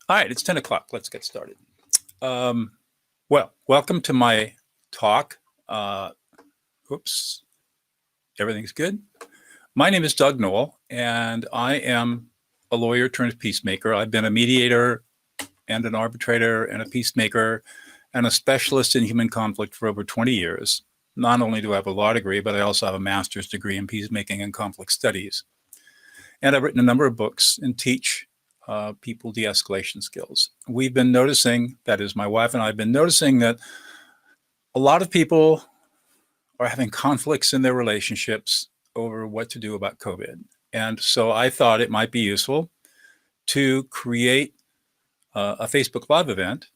All right, it's 10 o'clock. Let's get started. Well, welcome to my talk. Oops, everything's good. My name is Doug Noel, and I am a lawyer turned peacemaker. I've been a mediator and an arbitrator and a peacemaker and a specialist in human conflict for over 20 years. Not only do I have a law degree, but I also have a master's degree in peacemaking and conflict studies. And I've written a number of books and teach people de-escalation skills. We've been noticing, that is my wife and I have been noticing, that a lot of people are having conflicts in their relationships over what to do about COVID. And so I thought it might be useful to create a Facebook Live event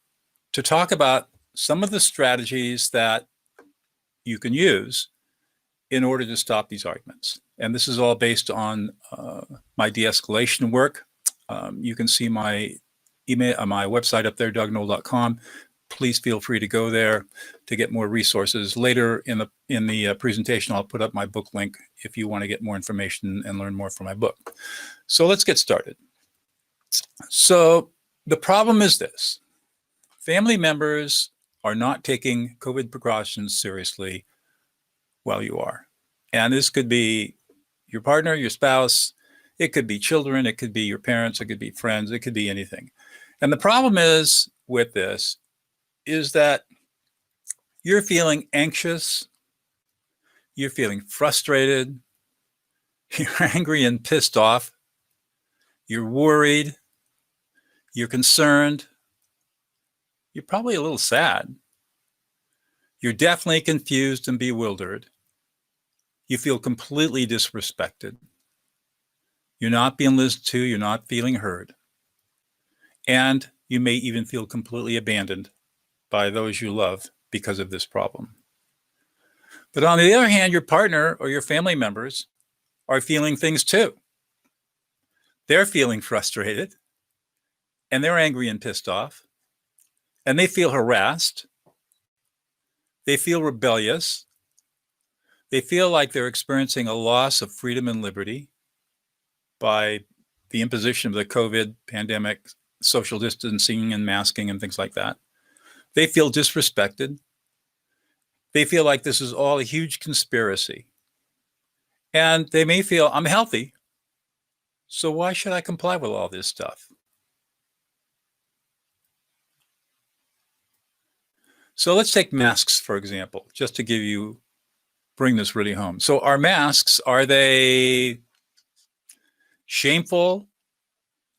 to talk about some of the strategies that you can use in order to stop these arguments. And this is all based on my de-escalation work. You can see my email, my website up there, dougnoel.com. Please feel free to go there to get more resources. Later in the presentation, I'll put up my book link if you want to get more information and learn more from my book. So let's get started. So the problem is this: family members are not taking COVID precautions seriously while you are. And this could be your partner, your spouse, it could be children, it could be your parents, it could be friends, it could be anything. And the problem is with this is that you're feeling anxious, you're feeling frustrated, you're angry and pissed off, you're worried, you're concerned, you're probably a little sad, you're definitely confused and bewildered, you feel completely disrespected, you're not being listened to, you're not feeling heard, and you may even feel completely abandoned by those you love because of this problem. But on the other hand, your partner or your family members are feeling things too. They're feeling frustrated, and they're angry and pissed off, and they feel harassed, they feel rebellious, they feel like they're experiencing a loss of freedom and liberty by the imposition of the COVID pandemic, social distancing and masking and things like that. They feel disrespected. They feel like this is all a huge conspiracy. And they may feel, I'm healthy, so why should I comply with all this stuff? So let's take masks, for example, just to bring this really home. So our masks, are they shameful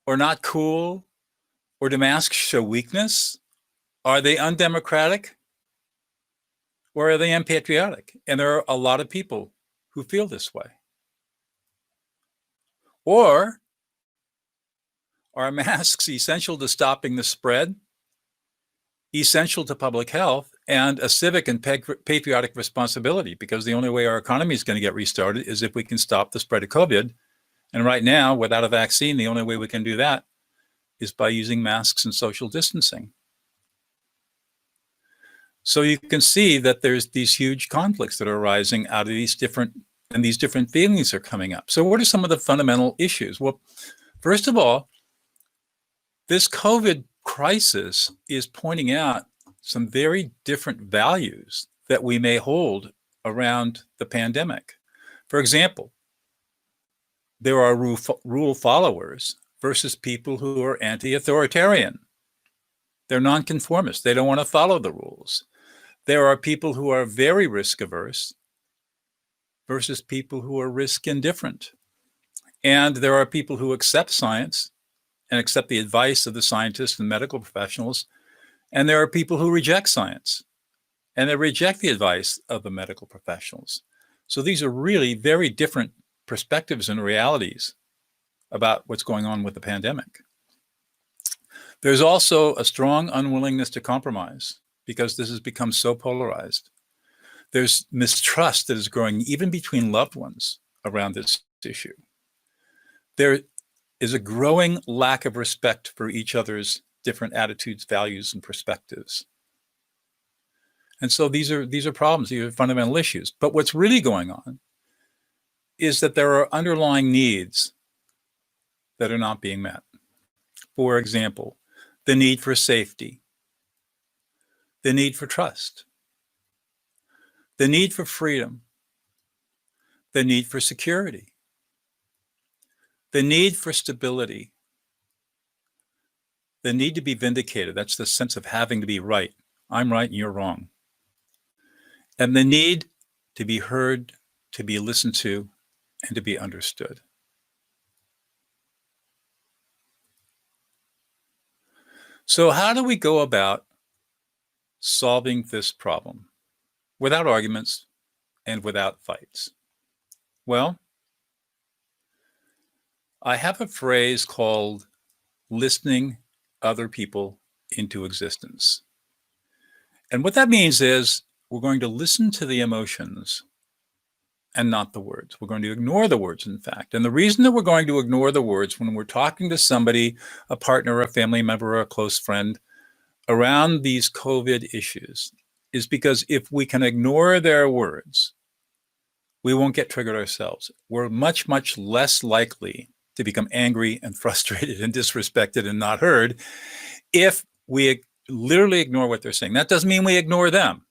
or not cool? Or do masks show weakness? Are they undemocratic? Or are they unpatriotic? And there are a lot of people who feel this way. Or are masks essential to stopping the spread, essential to public health, and a civic and patriotic responsibility? Because the only way our economy is going to get restarted is if we can stop the spread of COVID. And right now, without a vaccine, the only way we can do that is by using masks and social distancing. So you can see that there's these huge conflicts that are arising out of these different feelings are coming up. So what are some of the fundamental issues? Well, first of all, this COVID crisis is pointing out some very different values that we may hold around the pandemic. For example, there are rule followers versus people who are anti-authoritarian. They're nonconformists. They don't want to follow the rules. There are people who are very risk averse versus people who are risk indifferent. And there are people who accept science and accept the advice of the scientists and medical professionals. And there are people who reject science and they reject the advice of the medical professionals. So these are really very different perspectives and realities about what's going on with the pandemic. There's also a strong unwillingness to compromise because this has become so polarized. There's mistrust that is growing even between loved ones around this issue. There is a growing lack of respect for each other's different attitudes, values, and perspectives. And so these are problems, these are fundamental issues. But what's really going on is that there are underlying needs that are not being met. For example, the need for safety, the need for trust, the need for freedom, the need for security, the need for stability, the need to be vindicated. That's the sense of having to be right. I'm right and you're wrong. And the need to be heard, to be listened to, and to be understood. So how do we go about solving this problem without arguments and without fights? Well, I have a phrase called listening other people into existence. And what that means is we're going to listen to the emotions and not the words. We're going to ignore the words, in fact. And the reason that we're going to ignore the words when we're talking to somebody, a partner, a family member, or a close friend around these COVID issues is because if we can ignore their words, we won't get triggered ourselves. We're much, much less likely to become angry and frustrated and disrespected and not heard if we literally ignore what they're saying. That doesn't mean we ignore them.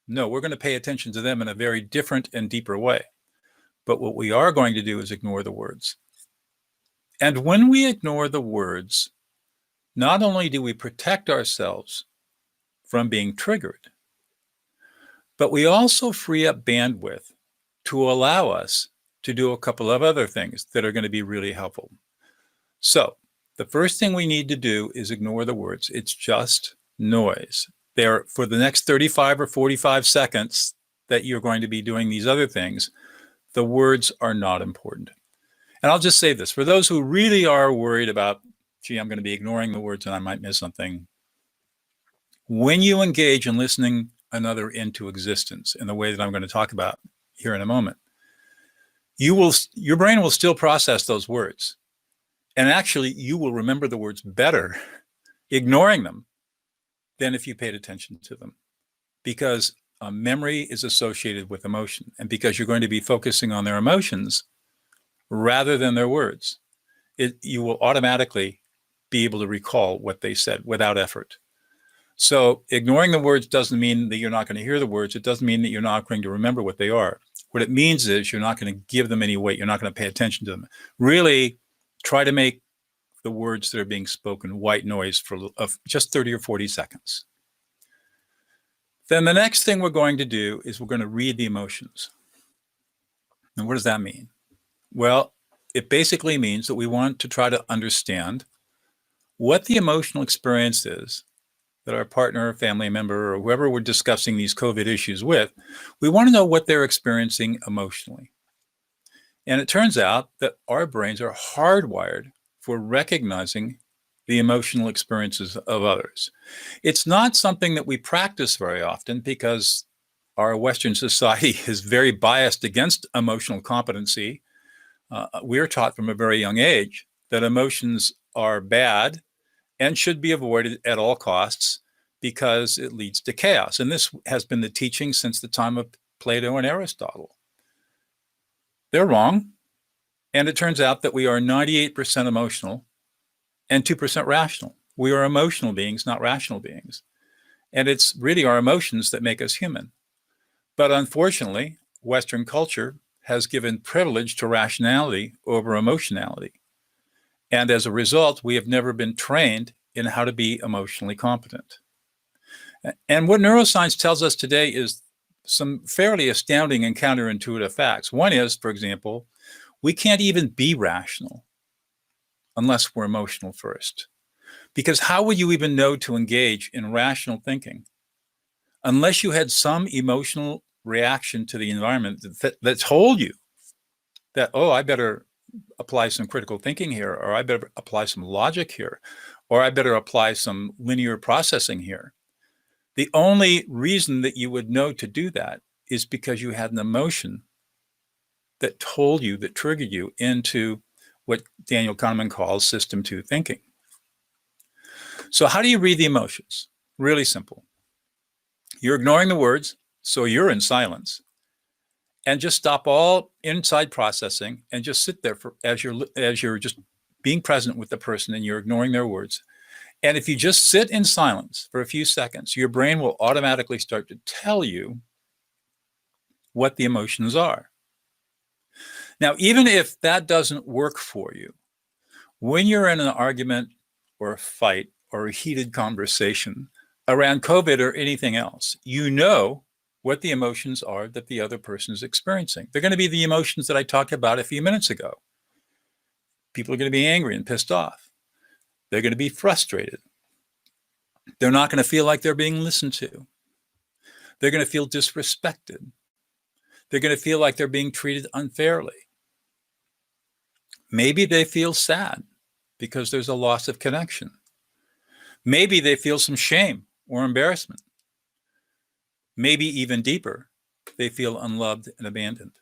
No, we're going to pay attention to them in a very different and deeper way. But what we are going to do is ignore the words. And when we ignore the words, not only do we protect ourselves from being triggered, but we also free up bandwidth to allow us to do a couple of other things that are going to be really helpful. So the first thing we need to do is ignore the words. It's just noise. They're for the next 35 or 45 seconds that you're going to be doing these other things. The words are not important. And I'll just say this, for those who really are worried about, gee, I'm going to be ignoring the words and I might miss something. When you engage in listening another into existence in the way that I'm going to talk about here in a moment, your brain will still process those words. And actually, you will remember the words better ignoring them than if you paid attention to them. Because memory is associated with emotion. And because you're going to be focusing on their emotions rather than their words, you will automatically be able to recall what they said without effort. So ignoring the words doesn't mean that you're not going to hear the words. It doesn't mean that you're not going to remember what they are. What it means is you're not going to give them any weight. You're not going to pay attention to them. Really try to make the words that are being spoken white noise for just 30 or 40 seconds. Then the next thing we're going to do is we're going to read the emotions. And what does that mean? Well, it basically means that we want to try to understand what the emotional experience is that our partner, family member, or whoever we're discussing these COVID issues with. We want to know what they're experiencing emotionally. And it turns out that our brains are hardwired for recognizing the emotional experiences of others. It's not something that we practice very often because our Western society is very biased against emotional competency. We're taught from a very young age that emotions are bad and should be avoided at all costs because it leads to chaos. And this has been the teaching since the time of Plato and Aristotle. They're wrong. And it turns out that we are 98% emotional and 2% rational. We are emotional beings, not rational beings. And it's really our emotions that make us human. But unfortunately, Western culture has given privilege to rationality over emotionality. And as a result, we have never been trained in how to be emotionally competent. And what neuroscience tells us today is some fairly astounding and counterintuitive facts. One is, for example, we can't even be rational unless we're emotional first. Because how would you even know to engage in rational thinking unless you had some emotional reaction to the environment that told you that, oh, I better apply some critical thinking here, or I better apply some logic here, or I better apply some linear processing here. The only reason that you would know to do that is because you had an emotion that told you, that triggered you into what Daniel Kahneman calls system 2 thinking. So how do you read the emotions? Really simple. You're ignoring the words, so you're in silence. And just stop all inside processing and just sit there as you're just being present with the person and you're ignoring their words. And if you just sit in silence for a few seconds, your brain will automatically start to tell you what the emotions are. Now, even if that doesn't work for you, when you're in an argument or a fight or a heated conversation around COVID or anything else, you know what the emotions are that the other person is experiencing. They're going to be the emotions that I talked about a few minutes ago. People are going to be angry and pissed off. They're going to be frustrated. They're not going to feel like they're being listened to. They're going to feel disrespected. They're going to feel like they're being treated unfairly. Maybe they feel sad because there's a loss of connection. Maybe they feel some shame or embarrassment. Maybe even deeper, they feel unloved and abandoned.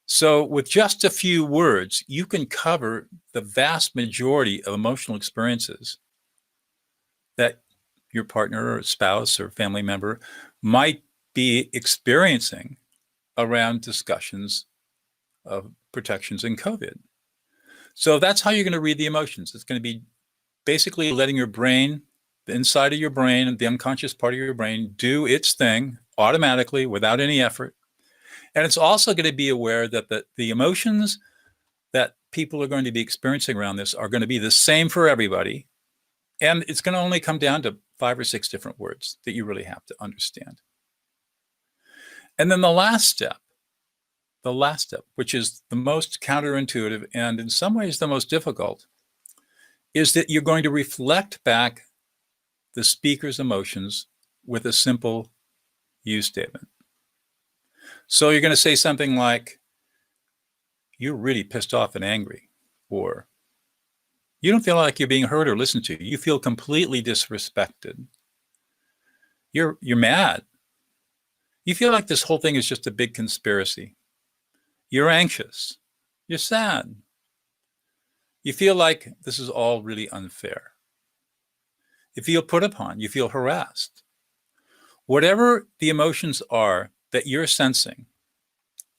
So with just a few words, you can cover the vast majority of emotional experiences that your partner or spouse or family member might be experiencing around discussions of protections in COVID. So that's how you're going to read the emotions. It's going to be basically letting your brain, the inside of your brain, and the unconscious part of your brain do its thing automatically without any effort. And it's also going to be aware that the emotions that people are going to be experiencing around this are going to be the same for everybody. And it's going to only come down to 5 or 6 different words that you really have to understand. And then the last step, which is the most counterintuitive and in some ways the most difficult, is that you're going to reflect back the speaker's emotions with a simple you statement. So you're going to say something like, "You're really pissed off and angry," or "You don't feel like you're being heard or listened to. You feel completely disrespected. You're mad. You feel like this whole thing is just a big conspiracy. You're anxious. You're sad. You feel like this is all really unfair. You feel put upon. You feel harassed." Whatever the emotions are that you're sensing,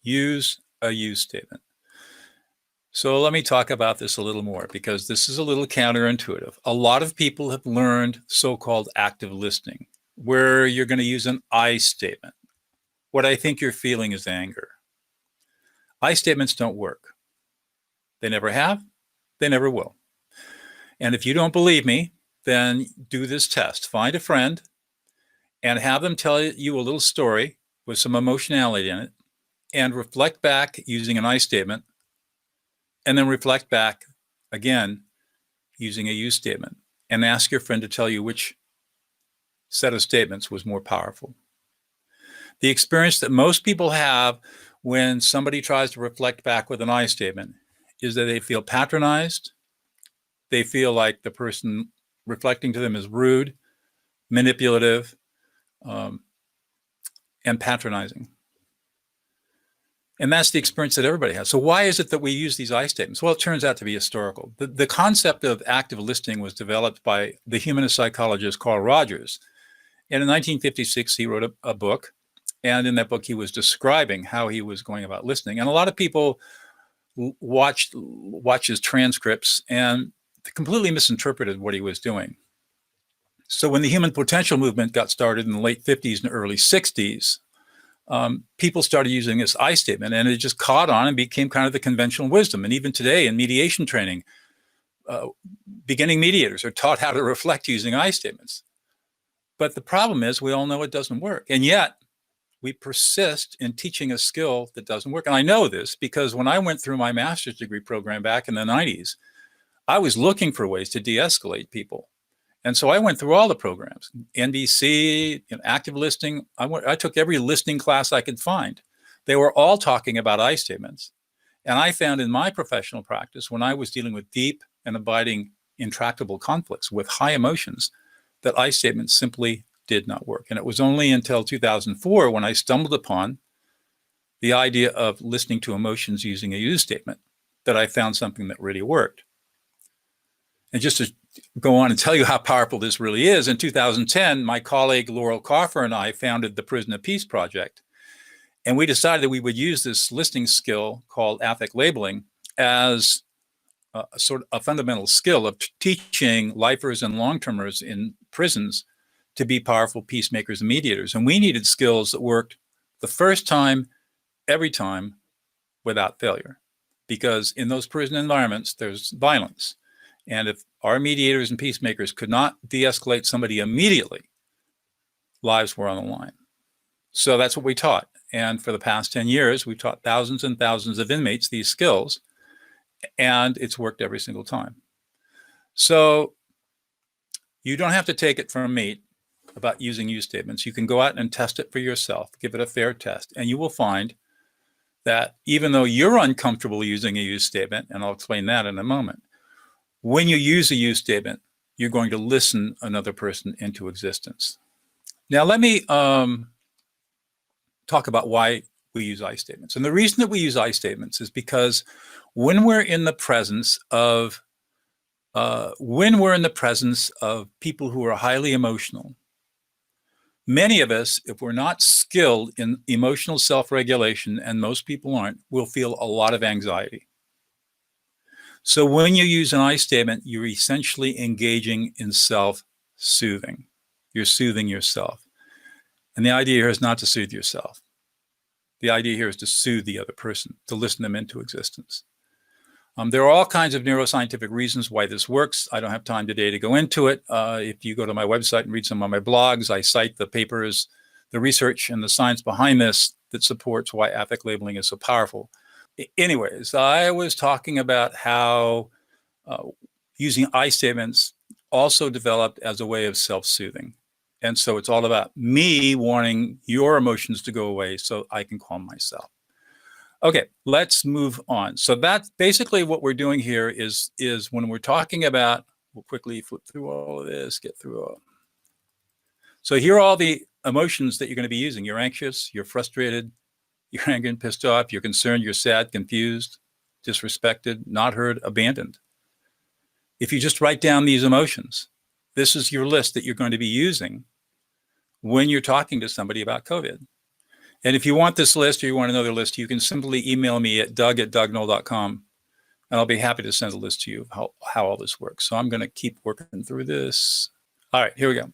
use a you statement. So let me talk about this a little more because this is a little counterintuitive. A lot of people have learned so-called active listening, where you're going to use an I statement. What I think you're feeling is anger. I statements don't work. They never have. They never will. And if you don't believe me, then do this test. Find a friend and have them tell you a little story with some emotionality in it, and reflect back using an I statement, and then reflect back again using a you statement, and ask your friend to tell you which set of statements was more powerful. The experience that most people have when somebody tries to reflect back with an I statement is that they feel patronized. They feel like the person reflecting to them is rude, manipulative, and patronizing. And that's the experience that everybody has. So why is it that we use these I statements? Well, it turns out to be historical. The concept of active listening was developed by the humanist psychologist Carl Rogers. And in 1956, he wrote a book. And in that book, he was describing how he was going about listening. And a lot of people watch his transcripts and completely misinterpreted what he was doing. So when the human potential movement got started in the late 50s and early 60s, people started using this I statement, and it just caught on and became kind of the conventional wisdom. And even today in mediation training, beginning mediators are taught how to reflect using I statements. But the problem is we all know it doesn't work. And yet we persist in teaching a skill that doesn't work. And I know this because when I went through my master's degree program back in the 90s, I was looking for ways to de-escalate people. And so I went through all the programs, NDC, active listening. I took every listening class I could find. They were all talking about I statements. And I found in my professional practice, when I was dealing with deep and abiding intractable conflicts with high emotions, that I statements simply did not work. And it was only until 2004 when I stumbled upon the idea of listening to emotions using a you statement that I found something that really worked. And just to go on and tell you how powerful this really is, in 2010, my colleague Laurel Coffer and I founded the Prison of Peace Project. And we decided that we would use this listening skill called affect labeling as sort of a fundamental skill of teaching lifers and long-termers in prisons to be powerful peacemakers and mediators. And we needed skills that worked the first time, every time, without failure. Because in those prison environments, there's violence. And if our mediators and peacemakers could not de-escalate somebody immediately, lives were on the line. So that's what we taught. And for the past 10 years, we've taught thousands and thousands of inmates these skills, and it's worked every single time. So you don't have to take it from me about using use statements. You can go out and test it for yourself, give it a fair test, and you will find that even though you're uncomfortable using a use statement, and I'll explain that in a moment, when you use a use statement, you're going to listen another person into existence. Now, let me talk about why we use I statements. And the reason that we use I statements is because when we're in the presence of people who are highly emotional, many of us, if we're not skilled in emotional self-regulation, and most people aren't, will feel a lot of anxiety. So when you use an I statement, you're essentially engaging in self-soothing. You're soothing yourself. And the idea here is not to soothe yourself. The idea here is to soothe the other person, to listen them into existence. There are all kinds of neuroscientific reasons why this works. I don't have time today to go into it. If you go to my website and read some of my blogs, I cite the papers, the research, and the science behind this that supports why affect labeling is so powerful. Anyways, I was talking about how using I statements also developed as a way of self-soothing. And so it's all about me wanting your emotions to go away so I can calm myself. Okay, let's move on. So that's basically what we're doing here is when we're talking about, we'll quickly flip through all of this, get through all. So here are all the emotions that you're going to be using. You're anxious, you're frustrated, you're angry and pissed off, you're concerned, you're sad, confused, disrespected, not heard, abandoned. If you just write down these emotions, this is your list that you're going to be using when you're talking to somebody about COVID. And if you want this list or you want another list, you can simply email me at doug@dougnoll.com, and I'll be happy to send a list to you of how all this works. So I'm going to keep working through this. All right, here we go.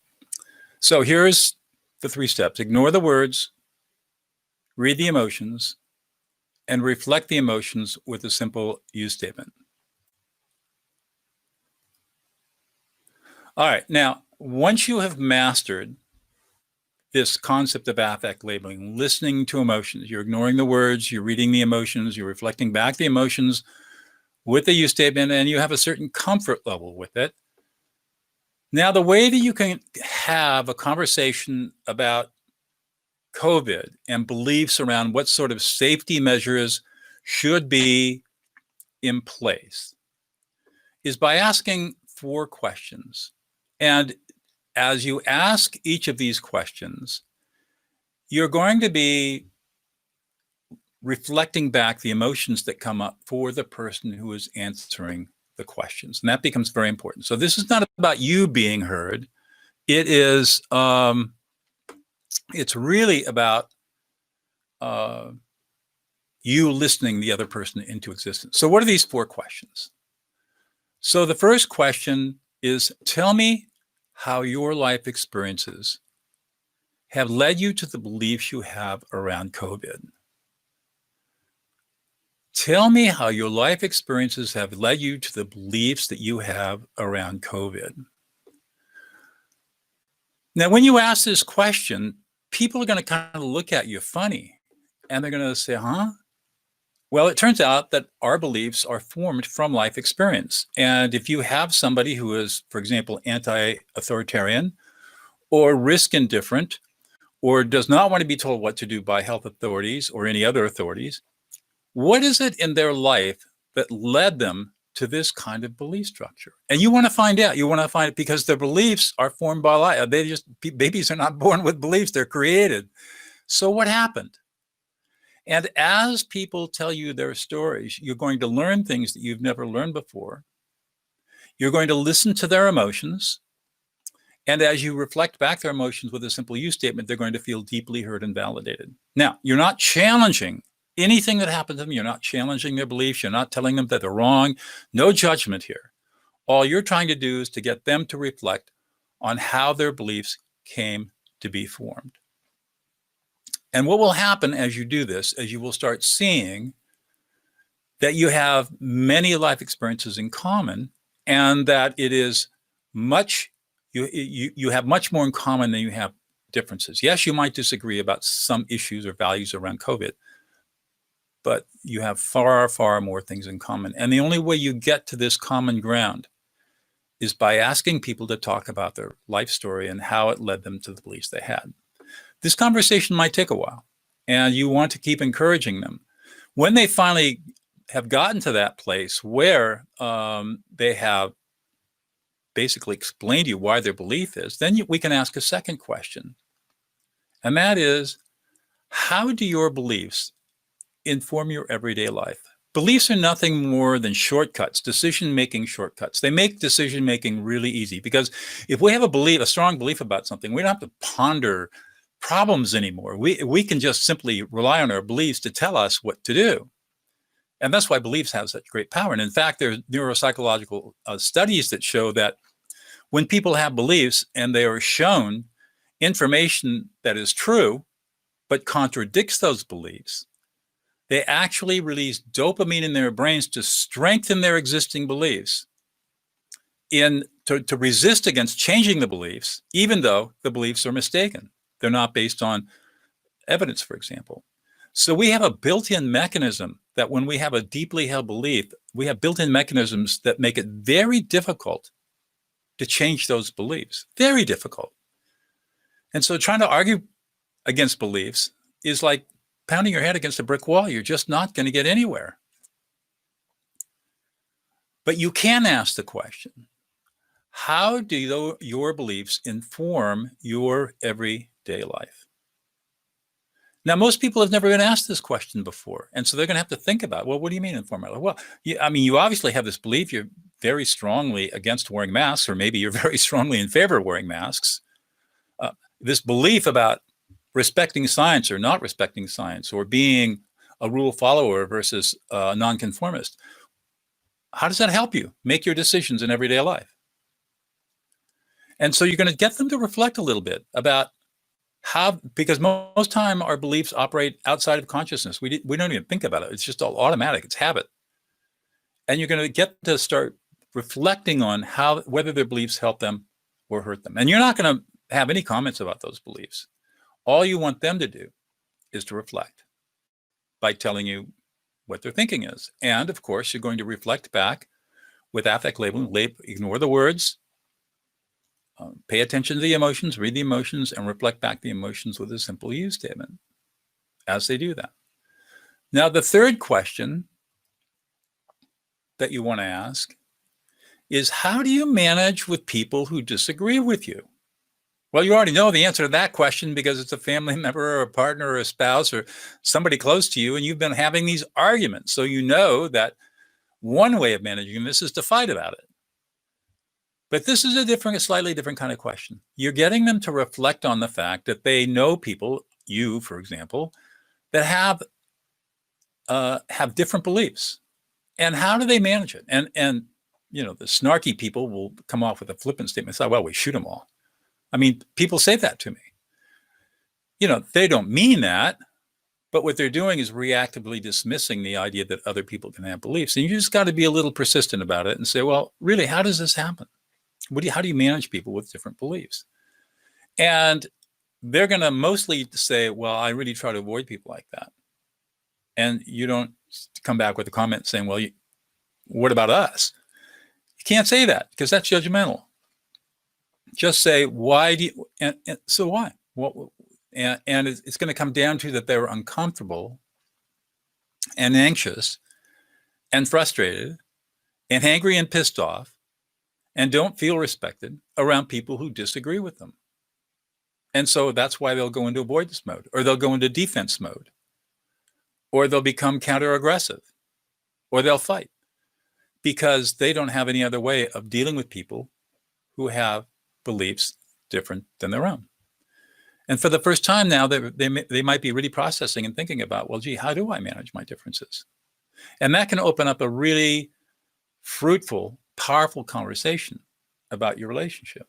So here's the 3 steps. Ignore the words, read the emotions, and reflect the emotions with a simple use statement. All right, now, once you have mastered this concept of affect labeling, listening to emotions, you're ignoring the words, you're reading the emotions, you're reflecting back the emotions with the use statement, and you have a certain comfort level with it. Now, the way that you can have a conversation about COVID and beliefs around what sort of safety measures should be in place is by asking 4 questions. And as you ask each of these questions, you're going to be reflecting back the emotions that come up for the person who is answering the questions. And that becomes very important. So this is not about you being heard. It is, it's really about you listening the other person into existence. So what are these 4 questions? So the first question is, tell me how your life experiences have led you to the beliefs you have around COVID. Tell me how your life experiences have led you to the beliefs that you have around COVID. Now, when you ask this question, people are going to kind of look at you funny, and they're going to say, huh? Well, it turns out that our beliefs are formed from life experience. And if you have somebody who is, for example, anti-authoritarian or risk indifferent, or does not want to be told what to do by health authorities or any other authorities, what is it in their life that led them to this kind of belief structure? And you want to find out. You want to find it because their beliefs are formed by life. Babies are not born with beliefs, they're created. So what happened? And as people tell you their stories, you're going to learn things that you've never learned before. You're going to listen to their emotions. And as you reflect back their emotions with a simple use statement, they're going to feel deeply heard and validated. Now, you're not challenging anything that happens to them. You're not challenging their beliefs. You're not telling them that they're wrong. No judgment here. All you're trying to do is to get them to reflect on how their beliefs came to be formed. And what will happen as you do this, as you will start seeing that you have many life experiences in common, and that it is much, you have much more in common than you have differences. Yes, you might disagree about some issues or values around COVID, but you have far, far more things in common. And the only way you get to this common ground is by asking people to talk about their life story and how it led them to the beliefs they had. This conversation might take a while, and you want to keep encouraging them. When they finally have gotten to that place where they have basically explained to you why their belief is, then we can ask a second question. And that is, how do your beliefs inform your everyday life? Beliefs are nothing more than shortcuts, decision-making shortcuts. They make decision-making really easy, because if we have a strong belief about something, we don't have to ponder problems anymore. We can just simply rely on our beliefs to tell us what to do. And that's why beliefs have such great power. And in fact, there are neuropsychological studies that show that when people have beliefs and they are shown information that is true but contradicts those beliefs, they actually release dopamine in their brains to strengthen their existing beliefs, to resist against changing the beliefs, even though the beliefs are mistaken. They're not based on evidence, for example. So we have a built-in mechanism that when we have a deeply held belief, we have built-in mechanisms that make it very difficult to change those beliefs. Very difficult. And so trying to argue against beliefs is like pounding your head against a brick wall. You're just not going to get anywhere. But you can ask the question, how do your beliefs inform your everyday life? Now, most people have never been asked this question before. And so they're going to have to think about, well, what do you mean inform my life? Well, you obviously have this belief you're very strongly against wearing masks, or maybe you're very strongly in favor of wearing masks. This belief about respecting science or not respecting science, or being a rule follower versus a nonconformist. How does that help you make your decisions in everyday life? And so you're going to get them to reflect a little bit about how, because most time our beliefs operate outside of consciousness. We don't even think about it. It's just all automatic. It's habit. And you're going to get to start reflecting on whether their beliefs help them or hurt them. And you're not going to have any comments about those beliefs. All you want them to do is to reflect by telling you what their thinking is. And of course, you're going to reflect back with affect labeling. Ignore the words. Pay attention to the emotions, read the emotions, and reflect back the emotions with a simple you statement as they do that. Now, the third question that you want to ask is, how do you manage with people who disagree with you? Well, you already know the answer to that question, because it's a family member or a partner or a spouse or somebody close to you, and you've been having these arguments. So you know that one way of managing this is to fight about it. But this is a slightly different kind of question. You're getting them to reflect on the fact that they know people, you, for example, that have different beliefs. And how do they manage it? And the snarky people will come off with a flippant statement. Say, well, we shoot them all. I mean, people say that to me. They don't mean that, but what they're doing is reactively dismissing the idea that other people can have beliefs. And you just got to be a little persistent about it and say, well, really, how does this happen? How do you manage people with different beliefs? And they're going to mostly say, well, I really try to avoid people like that. And you don't come back with a comment saying, well, what about us? You can't say that, because that's judgmental. Just say, why do you, and so why? And it's going to come down to that they're uncomfortable and anxious and frustrated and angry and pissed off and don't feel respected around people who disagree with them. And so that's why they'll go into avoidance mode, or they'll go into defense mode, or they'll become counter-aggressive, or they'll fight, because they don't have any other way of dealing with people who have beliefs different than their own. And for the first time now, they might be really processing and thinking about, well, gee, how do I manage my differences? And that can open up a really fruitful, powerful conversation about your relationship.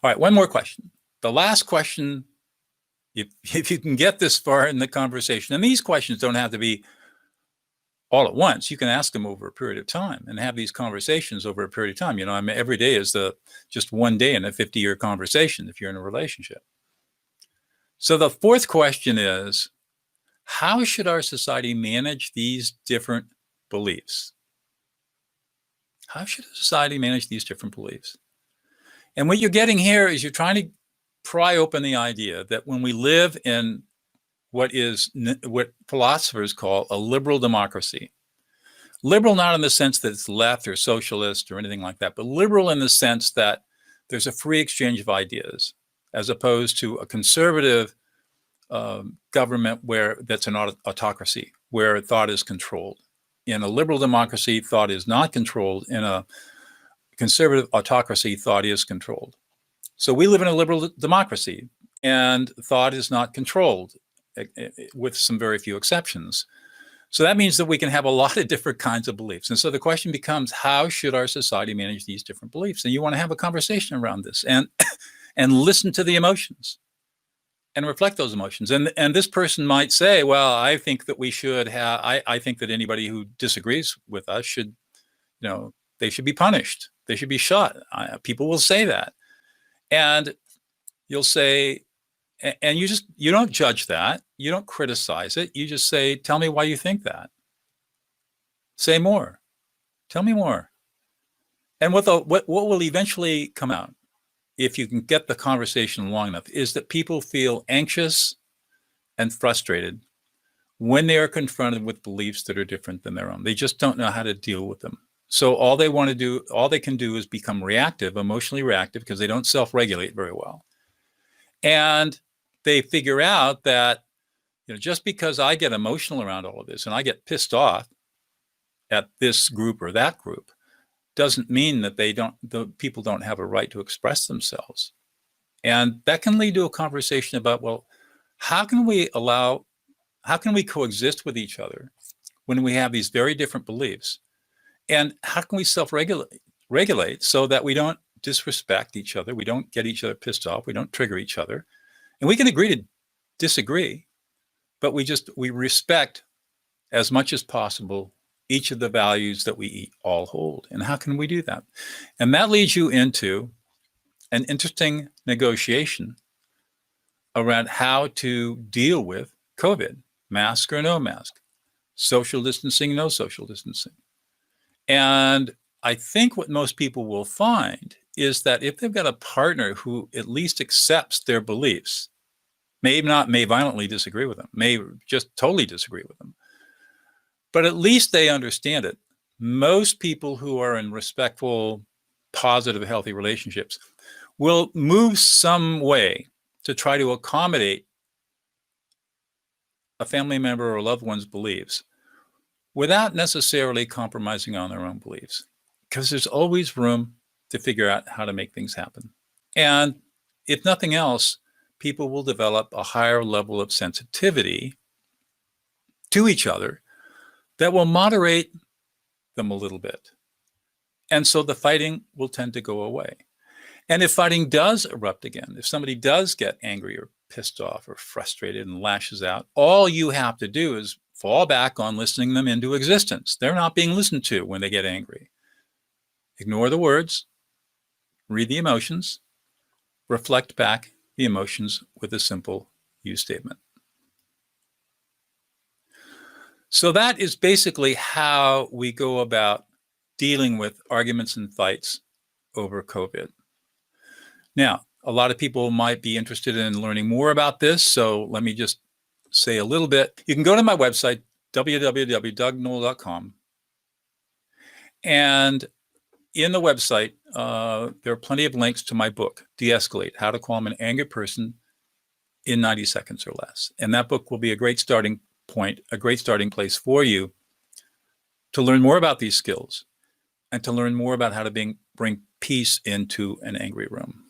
All right, one more question. The last question, if you can get this far in the conversation, and these questions don't have to be all at once. You can ask them over a period of time and have these conversations over a period of time. I mean, every day is just one day in a 50-year conversation if you're in a relationship. So the fourth question is, how should our society manage these different beliefs? How should society manage these different beliefs? And what you're getting here is you're trying to pry open the idea that when we live in what philosophers call a liberal democracy, liberal not in the sense that it's left or socialist or anything like that, but liberal in the sense that there's a free exchange of ideas, as opposed to a conservative government that's an autocracy, where thought is controlled. In a liberal democracy, thought is not controlled. In a conservative autocracy, thought is controlled. So we live in a liberal democracy, and thought is not controlled, with some very few exceptions. So that means that we can have a lot of different kinds of beliefs. And so the question becomes, how should our society manage these different beliefs? And you want to have a conversation around this and listen to the emotions and reflect those emotions. And this person might say, well, I think that we should have, I think that anybody who disagrees with us should, they should be punished. They should be shot. People will say that. And you'll say, and you don't judge that. You don't criticize it. You just say, tell me why you think that. Say more. Tell me more. And what will eventually come out, if you can get the conversation long enough, is that people feel anxious and frustrated when they are confronted with beliefs that are different than their own. They just don't know how to deal with them. So all they can do is become reactive, emotionally reactive, because they don't self-regulate very well. And they figure out that, just because I get emotional around all of this and I get pissed off at this group or that group, doesn't mean that the people don't have a right to express themselves. And that can lead to a conversation about, well, how can we coexist with each other when we have these very different beliefs? And how can we self-regulate so that we don't disrespect each other, we don't get each other pissed off, we don't trigger each other, and we can agree to disagree, but we respect as much as possible each of the values that we all hold. And how can we do that? And that leads you into an interesting negotiation around how to deal with COVID, mask or no mask, social distancing, no social distancing. And I think what most people will find is that if they've got a partner who at least accepts their beliefs, may violently disagree with them, may just totally disagree with them, but at least they understand it. Most people who are in respectful, positive, healthy relationships will move some way to try to accommodate a family member or a loved one's beliefs without necessarily compromising on their own beliefs, because there's always room to figure out how to make things happen. And if nothing else, people will develop a higher level of sensitivity to each other that will moderate them a little bit. And so the fighting will tend to go away. And if fighting does erupt again, if somebody does get angry or pissed off or frustrated and lashes out, all you have to do is fall back on listening them into existence. They're not being listened to when they get angry. Ignore the words, read the emotions, reflect back the emotions with a simple you statement. So that is basically how we go about dealing with arguments and fights over COVID. Now, a lot of people might be interested in learning more about this, so let me just say a little bit. You can go to my website, www.dougnoel.com, and in the website, there are plenty of links to my book, De-Escalate, How to Calm an Angry Person in 90 Seconds or Less. And that book will be a great starting point, a great starting place for you to learn more about these skills and to learn more about how to bring peace into an angry room.